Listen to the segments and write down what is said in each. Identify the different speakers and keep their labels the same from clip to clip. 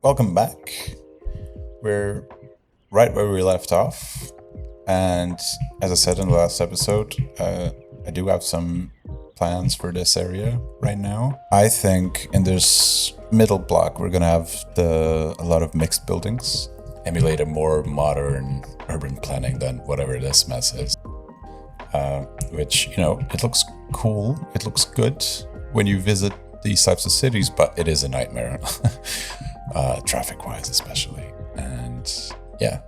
Speaker 1: Welcome back. We're right where we left off. And as I said in the last episode, I do have some plans for this area right now. I think in this middle block, we're going to have a lot of mixed buildings, emulate a more modern urban planning than whatever this mess is. Which, it looks cool. It looks good when you visit these types of cities, but it is a nightmare. Traffic-wise especially. And yeah,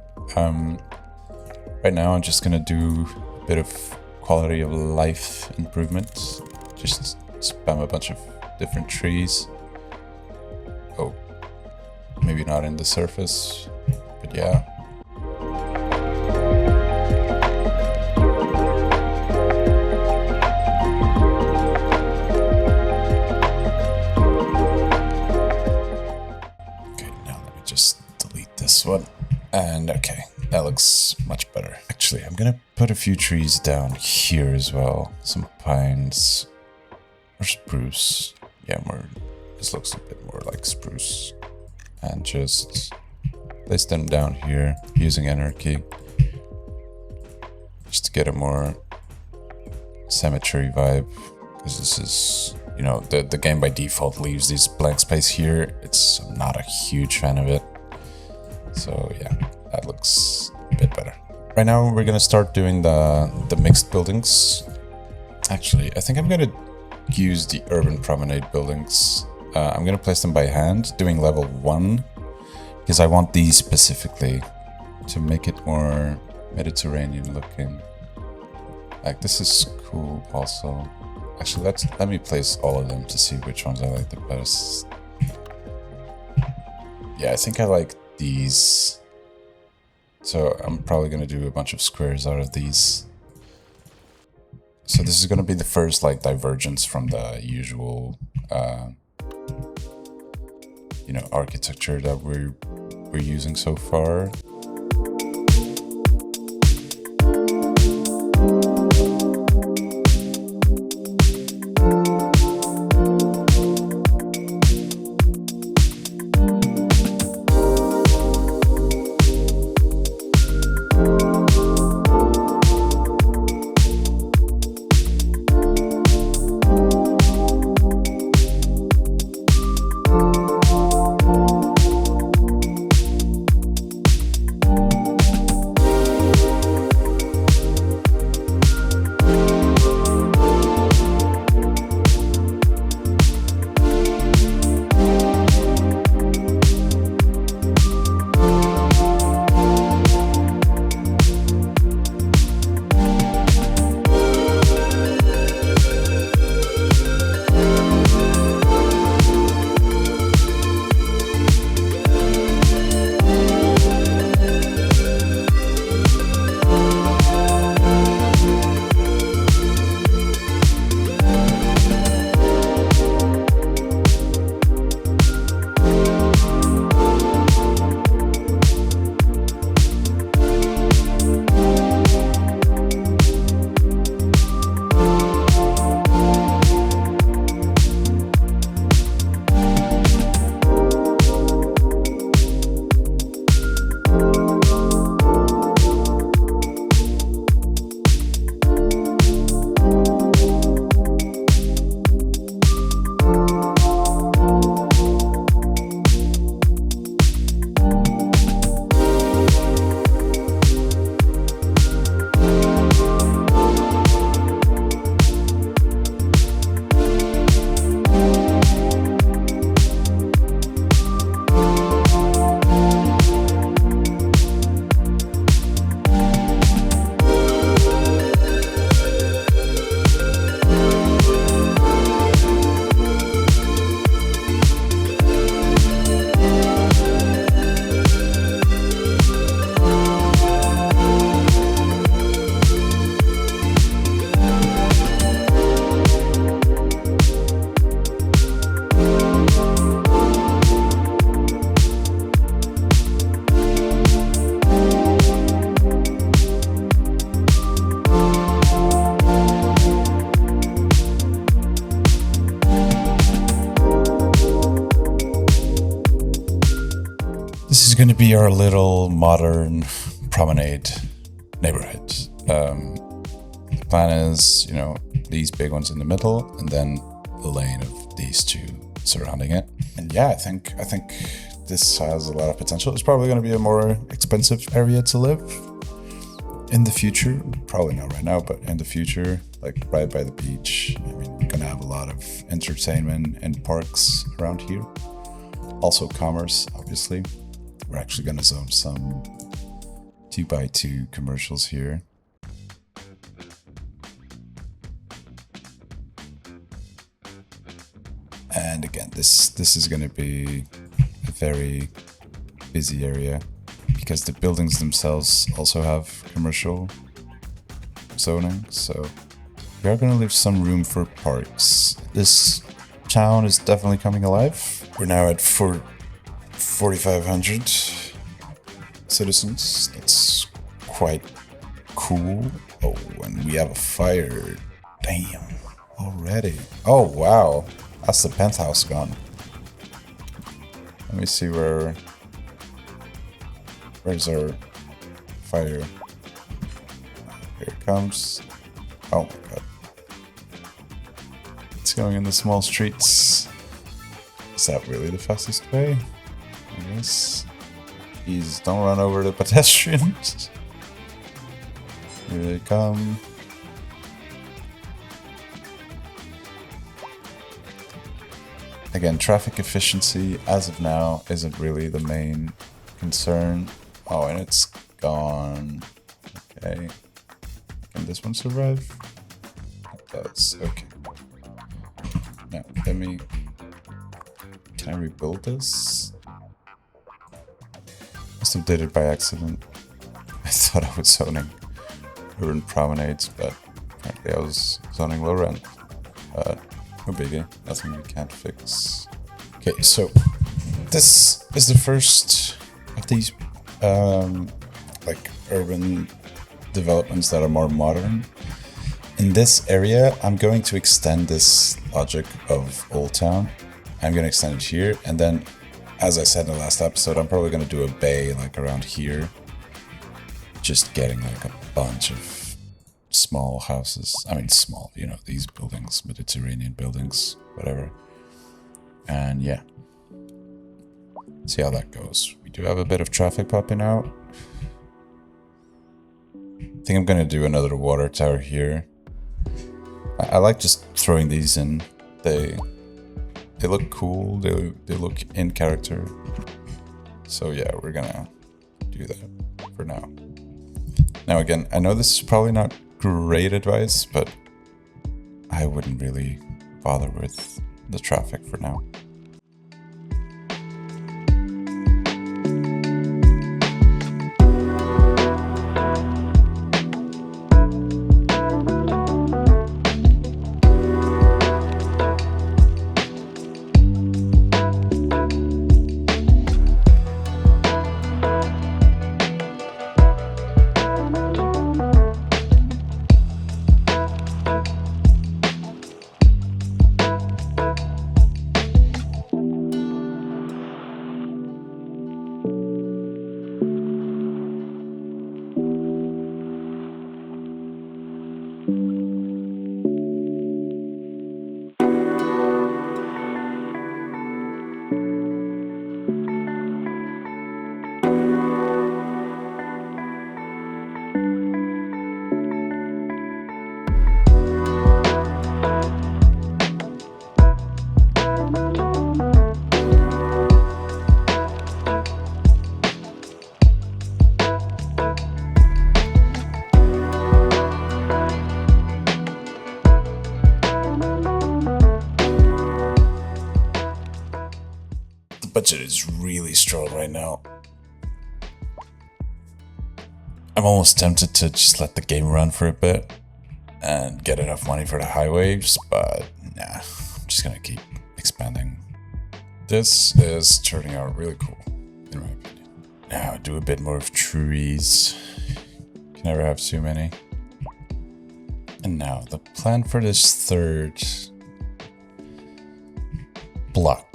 Speaker 1: right now I'm just gonna do a bit of quality of life improvements. Just spam a bunch of different trees. Oh, maybe not in the surface, but yeah. This one, and okay, that looks much better. Actually, I'm gonna put a few trees down here as well, some pines or spruce. Yeah, this looks a bit more like spruce, and just place them down here using anarchy just to get a more cemetery vibe, because this is, the game by default leaves this blank space here. I'm not a huge fan of it. So yeah, that looks a bit better. Right now we're gonna start doing the mixed buildings. Actually, I think I'm gonna use the urban promenade buildings. I'm gonna place them by hand, doing level 1, because I want these specifically to make it more Mediterranean looking. Like, this is cool also. Actually, let me place all of them to see which ones I like the best. Yeah, I think I like these, so I'm probably gonna do a bunch of squares out of these. So this is gonna be the first divergence from the usual architecture that we're using so far. This is going to be our little modern promenade neighborhood. The plan is, you know, these big ones in the middle, and then the lane of these two surrounding it. And yeah, I think this has a lot of potential. It's probably going to be a more expensive area to live in the future. Probably not right now, but in the future, like right by the beach. I mean, we're gonna have a lot of entertainment and parks around here. Also commerce, obviously. We're actually gonna zone some 2x2 commercials here. And again, this is gonna be a very busy area because the buildings themselves also have commercial zoning, so we are gonna leave some room for parks. This town is definitely coming alive. We're now at 4,500 citizens. That's quite cool. Oh, and we have a fire. Damn, already. Oh, wow. That's the penthouse gone. Let me see where's our fire? Here it comes. Oh my god. It's going in the small streets. Is that really the fastest way? I guess. Please don't run over the pedestrians. Here they come. Again, traffic efficiency as of now isn't really the main concern. Oh, and it's gone. Okay. Can this one survive? It does. Okay. Now, let me... Can I rebuild this? Must have did it by accident. I thought I was zoning urban promenades, but apparently I was zoning low rent. No biggie. Nothing we can't fix. Okay, so this is the first of these like urban developments that are more modern. In this area, I'm going to extend this logic of Old Town. I'm going to extend it here, and then, as I said in the last episode, I'm probably going to do a bay like around here. Just getting like a bunch of small houses. I mean small, you know, these buildings, Mediterranean buildings, whatever. And yeah. See how that goes. We do have a bit of traffic popping out. I think I'm gonna do another water tower here. I like just throwing these in. They look cool, they look in character. So yeah, we're gonna do that for now. Now again, I know this is probably not great advice, but I wouldn't really bother with the traffic for now. Budget is really strong right now. I'm almost tempted to just let the game run for a bit and get enough money for the highways, but nah, I'm just gonna keep expanding. This is turning out really cool, in my opinion. Now do a bit more of trees. Can never have too many. And now the plan for this third block.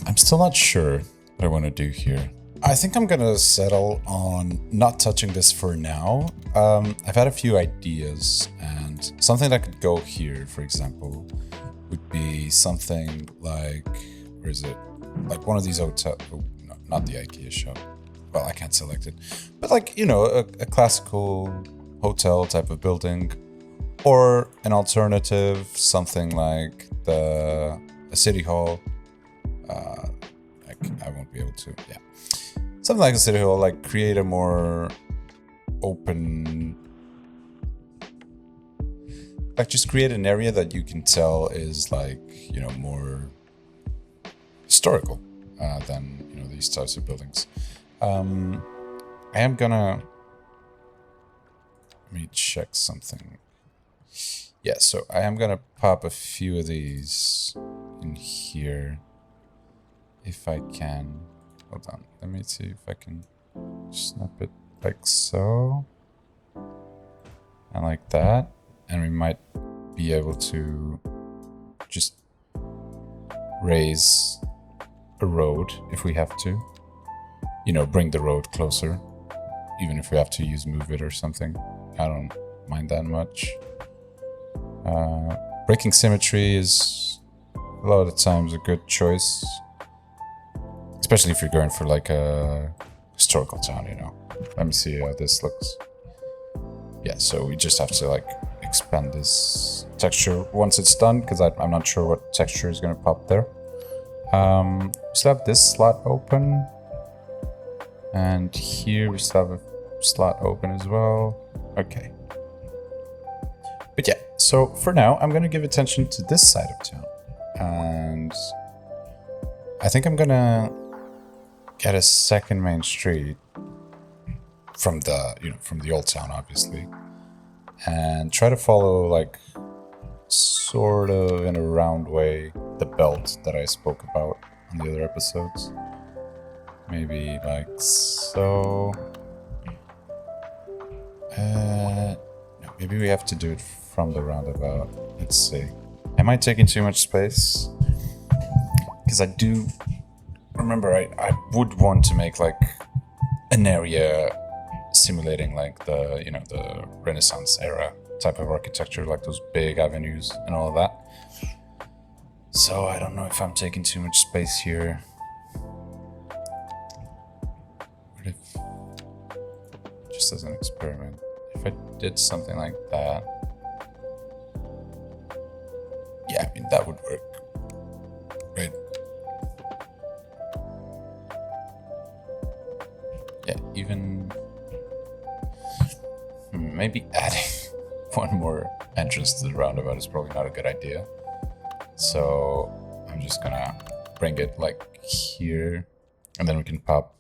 Speaker 1: I'm still not sure. what I want to do here. I think I'm gonna settle on not touching this for now. I've had a few ideas, and something that could go here, for example, would be something like, where is it? Like one of these hotel, oh, no, not the IKEA shop. Well, I can't select it, but like, you know, a classical hotel type of building, or an alternative, something like a city hall. I won't be able to, yeah. Something like a city hall, like create a more open, like just create an area that you can tell is like, you know, more historical than, you know, these types of buildings. I am gonna, let me check something. Yeah, so I am gonna pop a few of these in here if I can. Hold on, let me see if I can snap it like so. And like that. And we might be able to just raise a road if we have to. You know, bring the road closer. Even if we have to move it or something. I don't mind that much. Breaking symmetry is a lot of the times a good choice. Especially if you're going for like a historical town, you know. Let me see how this looks. Yeah, so we just have to like expand this texture once it's done, because I'm not sure what texture is going to pop there. We still have this slot open. And here we still have a slot open as well. Okay. But yeah, so for now, I'm going to give attention to this side of town. And I think I'm going to get a second main street from the, you know, from the old town, obviously, and try to follow like sort of in a round way the belt that I spoke about on the other episodes. Maybe like so. No, maybe we have to do it from the roundabout. Let's see. Am I taking too much space? Because I do remember I would want to make like an area simulating like the, you know, the Renaissance era type of architecture, like those big avenues and all of that. So I don't know if I'm taking too much space here. What if, just as an experiment, if I did something like that? Yeah, I mean, that would work. Right? Yeah, even maybe adding one more entrance to the roundabout is probably not a good idea. So I'm just gonna bring it like here, and then we can pop.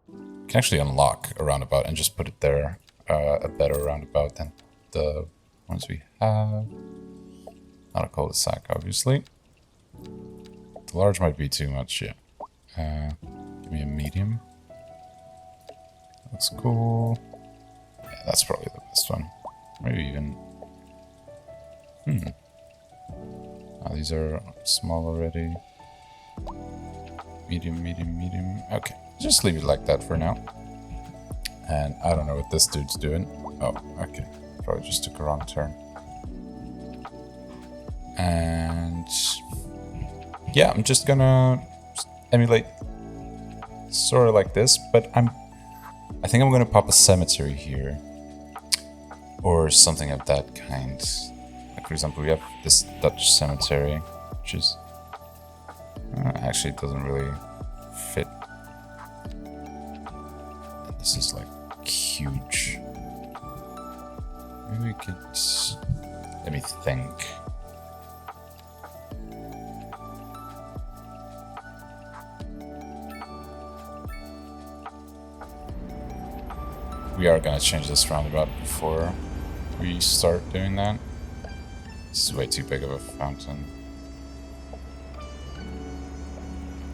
Speaker 1: We can actually unlock a roundabout and just put it there, a better roundabout than the ones we have. Not a cul-de-sac, obviously. The large might be too much, yeah. Give me a medium. Looks cool. Yeah, that's probably the best one. Maybe even... Oh, these are small already. Medium, medium, medium. Okay, just leave it like that for now. And I don't know what this dude's doing. Oh, okay. Probably just took a wrong turn. And... yeah, I'm just gonna emulate sort of like this, but I think I'm gonna pop a cemetery here. Or something of that kind. Like, for example, we have this Dutch cemetery, which is... actually, it doesn't really fit. And this is, like, huge. Maybe we could... let me think. We are gonna change this roundabout before we start doing that. This is way too big of a fountain.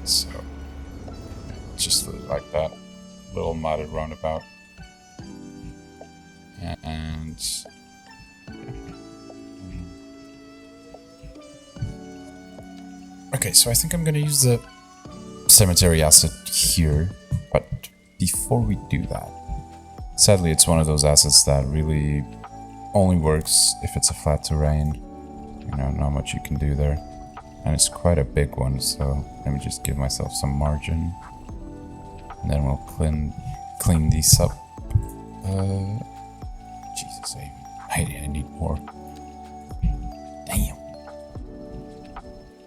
Speaker 1: So, just like that. Little modded roundabout. And... Okay, so I think I'm gonna use the cemetery asset here, but before we do that, sadly it's one of those assets that really only works if it's a flat terrain. You know, not much you can do there. And it's quite a big one, so let me just give myself some margin. And then we'll clean these up. Jesus, I need more. Damn.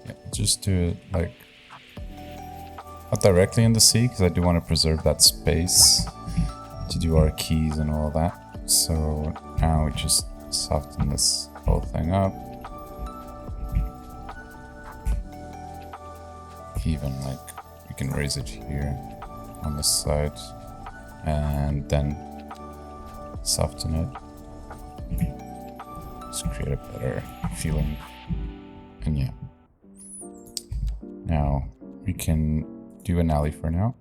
Speaker 1: Yeah, just do it like not directly in the sea, because I do want to preserve that space to do our keys and all that. So now we just soften this whole thing up. Even like we can raise it here on this side and then soften it. Just create a better feeling. And yeah. Now we can do an alley for now.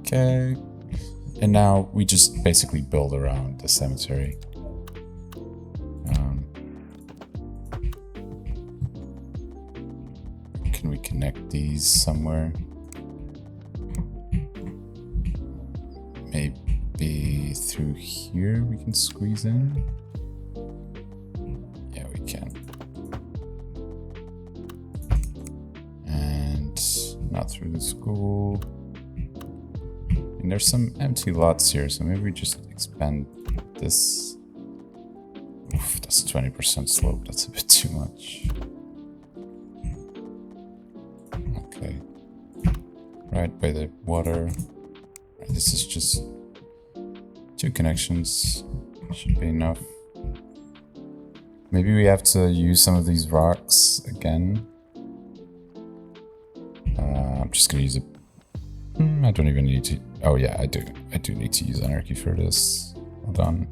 Speaker 1: Okay, and now we just basically build around the cemetery. Can we connect these somewhere? Maybe through here we can squeeze in? Yeah, we can. And not through the school. And there's some empty lots here, so maybe we just expand this. Oof, that's 20% slope, that's a bit too much. Okay. Right by the water. This is just 2 connections. Should be enough. Maybe we have to use some of these rocks again. I'm just gonna use it. I don't even need to. Oh yeah, I do. I do need to use anarchy for this. Hold on.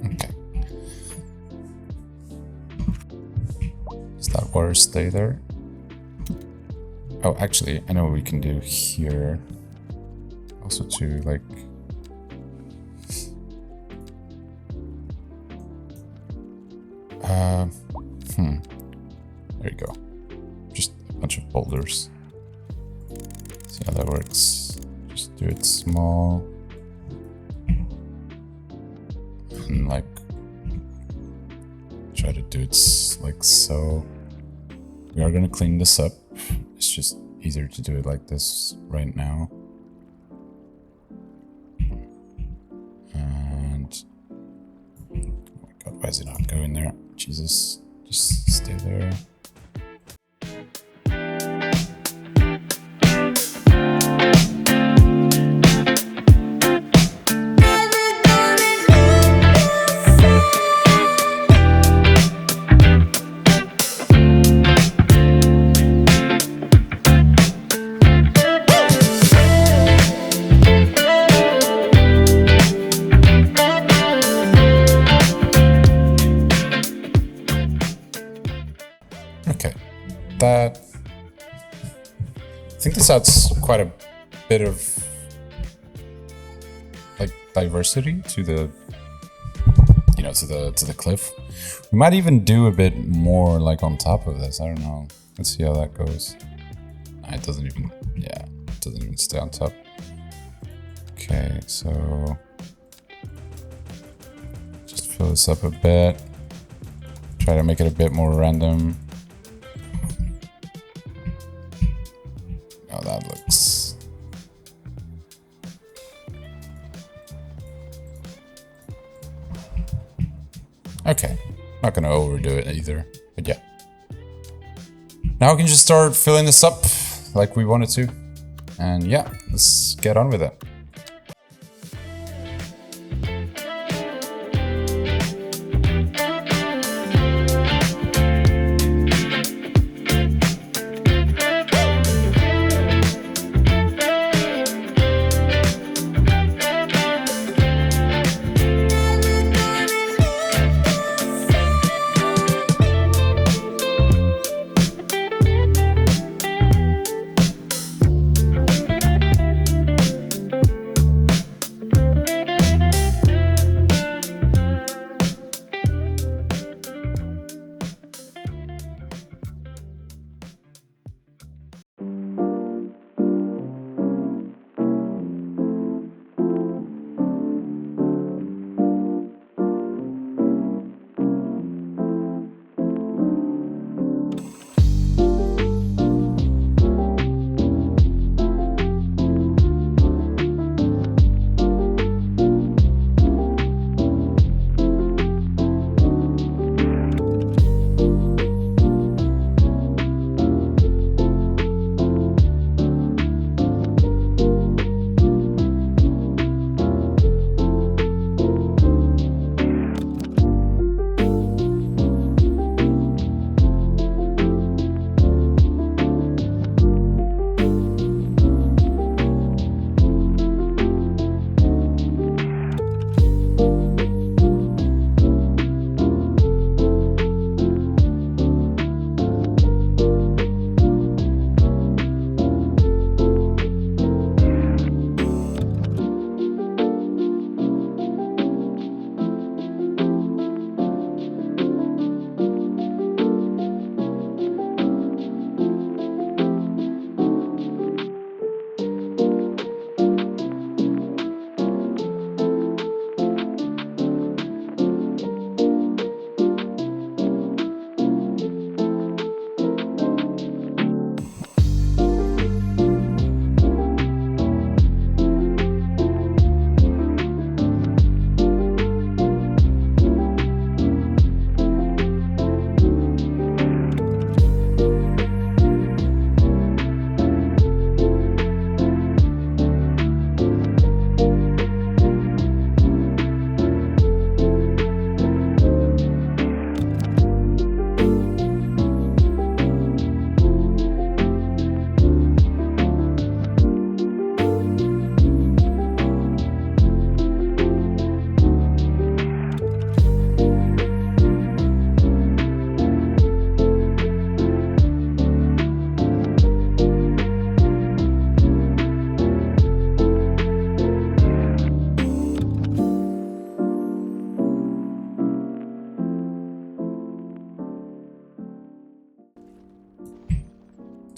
Speaker 1: Okay. Does that water stay there? Oh, actually, I know what we can do here. Also to like. There you go. Just a bunch of boulders. See how that works. Just do it small. And like try to do it like so. We are gonna clean this up. It's just easier to do it like this right now. And oh my god, why is it not going there? Jesus, just stay there. That I think this adds quite a bit of like diversity to the to the cliff. We might even do a bit more like on top of this. I don't know. Let's see how that goes. It doesn't even it doesn't even stay on top. Okay, so just fill this up a bit. Try to make it a bit more random. Oh, that looks... Okay, not gonna overdo it either, but yeah. Now we can just start filling this up like we wanted to. And yeah, let's get on with it.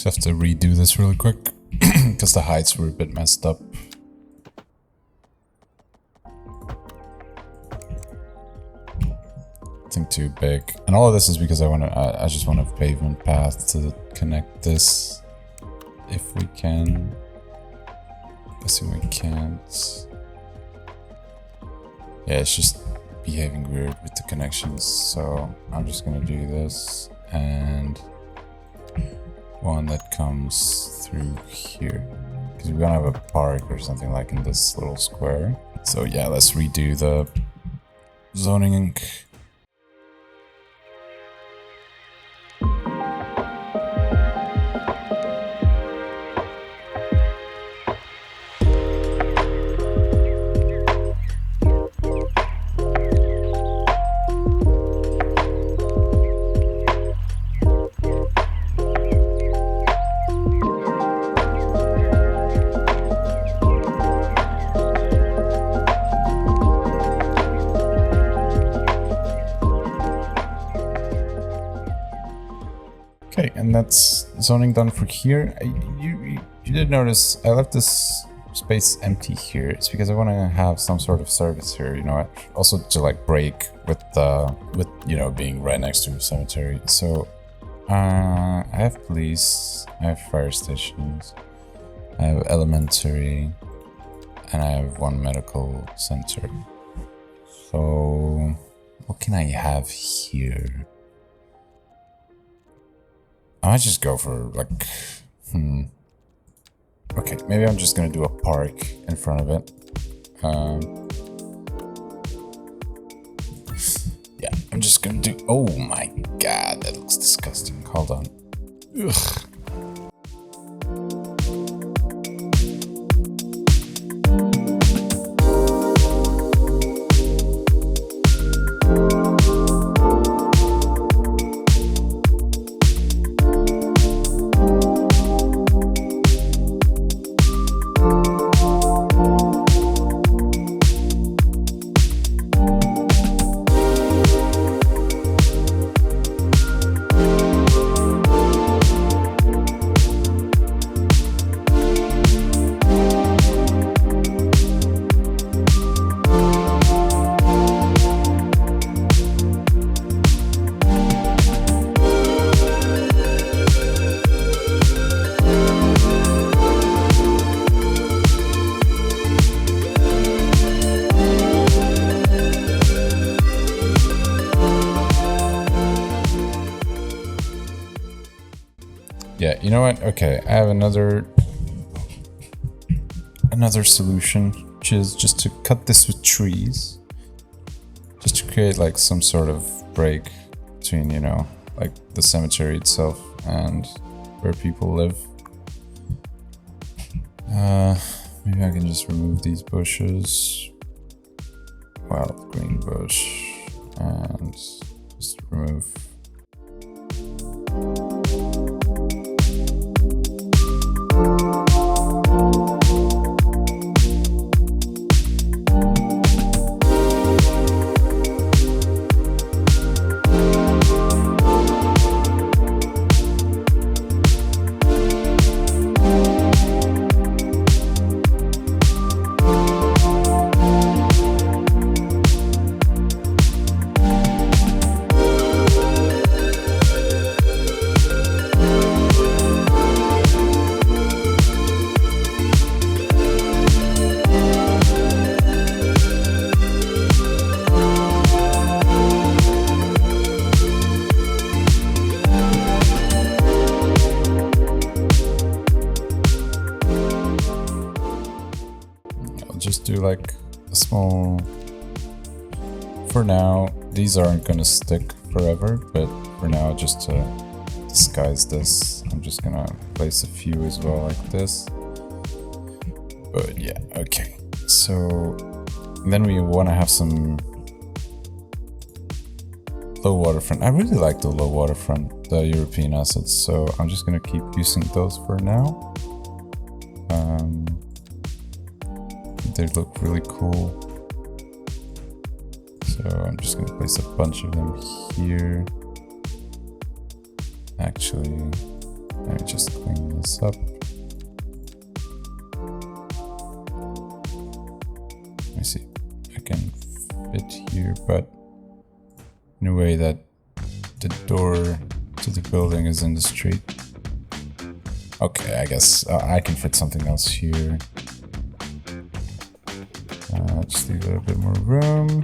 Speaker 1: Just have to redo this really quick because the heights were a bit messed up. Nothing too big, and all of this is because I just want a pavement path to connect this, if we can. Guessing we can't. Yeah, it's just behaving weird with the connections, so I'm just gonna do this and one that comes through here, because we're gonna have a park or something like in this little square. So yeah, let's redo the zoning. Okay, and that's zoning done for here. You did notice I left this space empty here. It's because I want to have some sort of service here, you know, also to like break with you know, being right next to a cemetery. So I have police, I have fire stations, I have elementary, and I have one medical center. So what can I have here? I might just go for like, okay, maybe I'm just gonna do a park in front of it. Yeah, I'm just gonna do, oh my god, that looks disgusting. Hold on. Ugh. Yeah, you know what? Okay, I have another solution, which is just to cut this with trees, just to create like some sort of break between, you know, like the cemetery itself and where people live. Maybe I can just remove these bushes, wild green bush, and just remove. Just do like a small, for now, these aren't gonna stick forever, but for now, just to disguise this, I'm just gonna place a few as well like this. But yeah, okay. So then we want to have some low waterfront. I really like the low waterfront, the European assets, so I'm just gonna keep using those for now. They look really cool, so I'm just gonna place a bunch of them here. Actually, Let me just clean this up. Let me see. I can fit here, but in a way that the door to the building is in the street. Okay, I guess I can fit something else here. Just leave a little bit more room.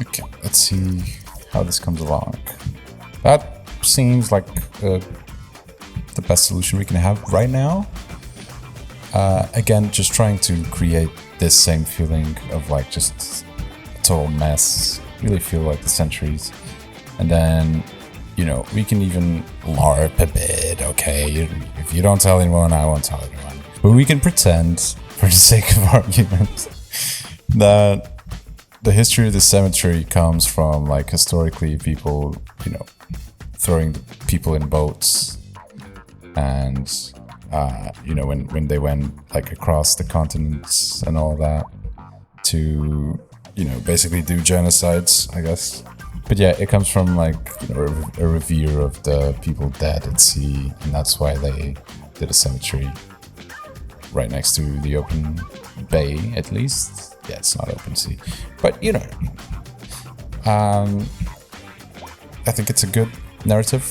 Speaker 1: Okay, let's see how this comes along. That seems like the best solution we can have right now. Again, just trying to create this same feeling of like just a total mess. Really feel like the centuries. And then, you know, we can even LARP a bit, okay? If you don't tell anyone, I won't tell anyone. But we can pretend, for the sake of argument, that the history of the cemetery comes from, like, historically people, you know, throwing people in boats. And, you know, when they went, like, across the continents and all that to, you know, basically do genocides, I guess. But yeah, it comes from, like, you know, a revere of the people dead at sea. And that's why they did a cemetery right next to the open bay, at least. Yeah, it's not open sea, but you know what I mean. I think it's a good narrative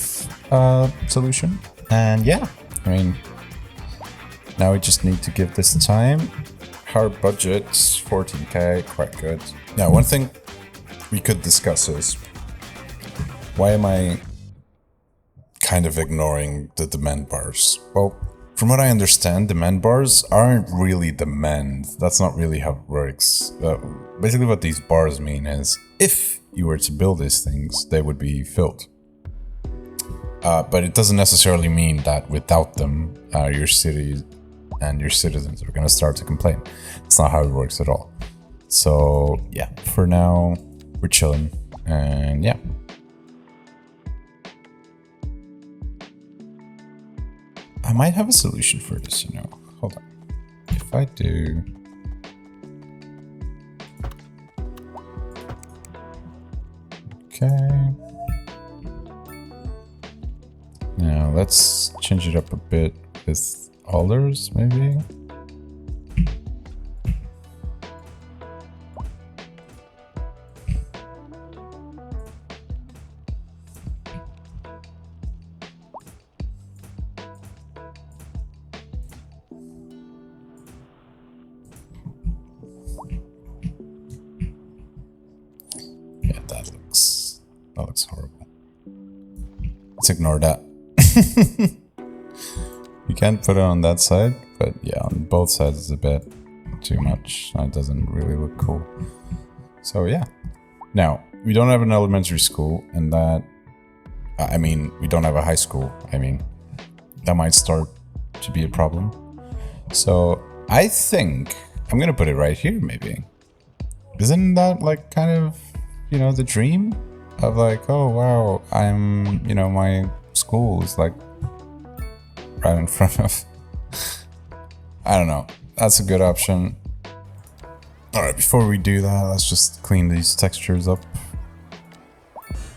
Speaker 1: solution, and yeah, I mean, now we just need to give this time. Our budget's 14k, quite good. Now, one thing we could discuss is why am I kind of ignoring the demand bars? Well, from what I understand, demand bars aren't really demand. That's not really how it works. Basically what these bars mean is, if you were to build these things, they would be filled. But it doesn't necessarily mean that without them, your city and your citizens are gonna start to complain. It's not how it works at all. So yeah, for now, we're chilling, and yeah. I might have a solution for this, you know. Hold on. If I do... Okay. Now let's change it up a bit with alders, maybe. That looks horrible. Let's ignore that. You can't put it on that side, but yeah, on both sides is a bit too much. It doesn't really look cool. So yeah. Now, we don't have an elementary school, and that... I mean, we don't have a high school. I mean, that might start to be a problem. So, I think I'm gonna put it right here, maybe. Isn't that, like, kind of, you know, the dream? Of like, oh wow, I'm, you know, my school is like right in front of... I don't know. That's a good option. Alright, before we do that, let's just clean these textures up.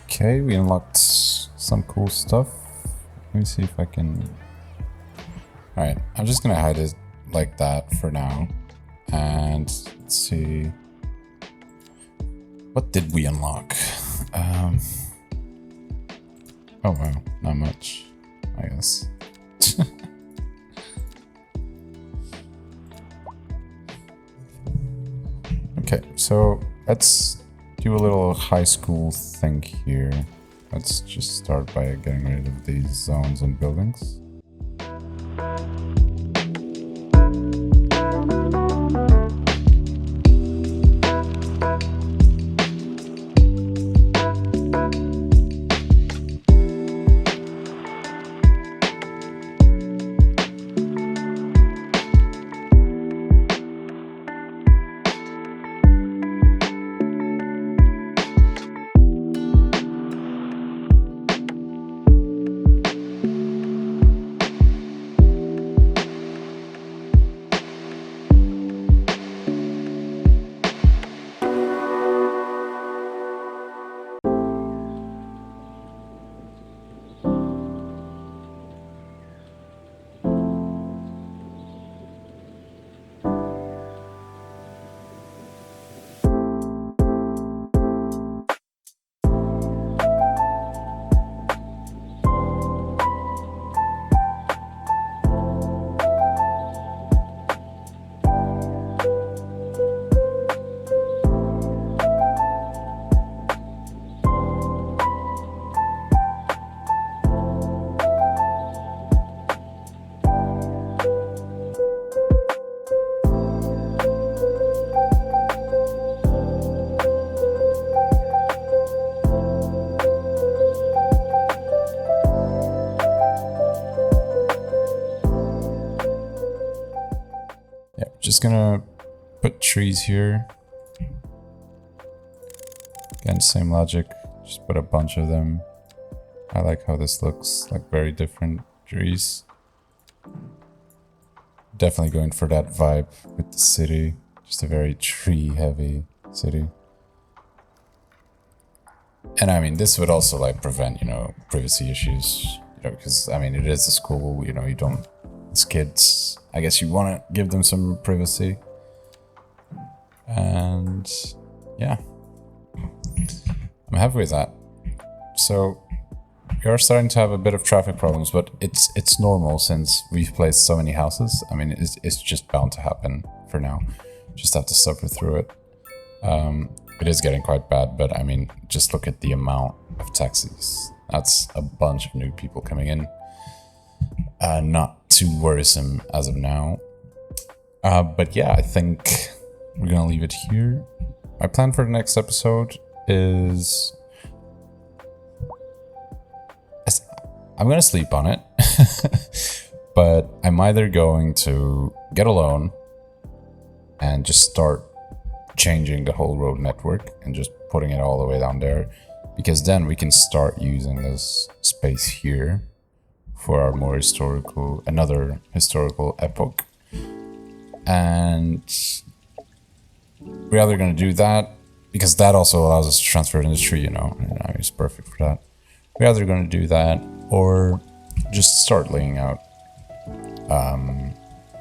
Speaker 1: Okay, we unlocked some cool stuff. Let me see if I can... Alright, I'm just gonna hide it like that for now. And let's see... What did we unlock? Oh wow, not much, I guess. Okay, so let's do a little high school thing here. Let's just start by getting rid of these zones and buildings. just gonna put trees here. Again, same logic, just put a bunch of them. I like how this looks, like very different trees. Definitely going for that vibe with the city, just a very tree-heavy city. And I mean, this would also like prevent, you know, privacy issues, you know, because I mean, it is a school, you know, you don't, it's kids, I guess you want to give them some privacy. And yeah, I'm happy with that. So we are starting to have a bit of traffic problems, but it's normal since we've placed so many houses. I mean, it's just bound to happen for now. Just have to suffer through it. It is getting quite bad, but I mean, just look at the amount of taxis. That's a bunch of new people coming in. Not too worrisome as of now. But yeah, I think we're gonna leave it here. My plan for the next episode is... I'm gonna sleep on it. But I'm either going to get a loan and just start changing the whole road network and just putting it all the way down there, because then we can start using this space here for our more historical, another historical epoch. And we're either going to do that, because that also allows us to transfer industry, you know, and it's perfect for that. We're either going to do that or just start laying out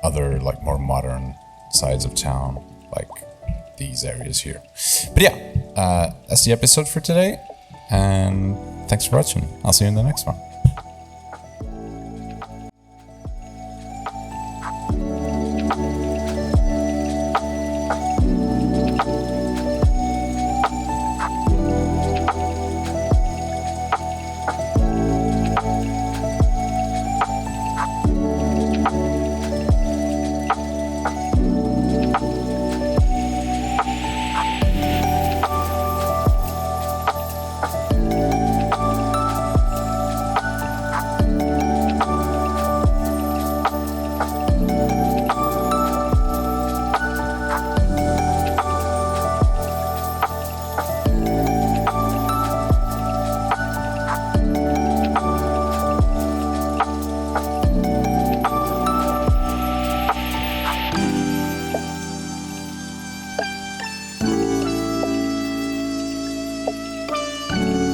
Speaker 1: other like more modern sides of town, like these areas here. But yeah, that's the episode for today, and thanks for watching. I'll see you in the next one.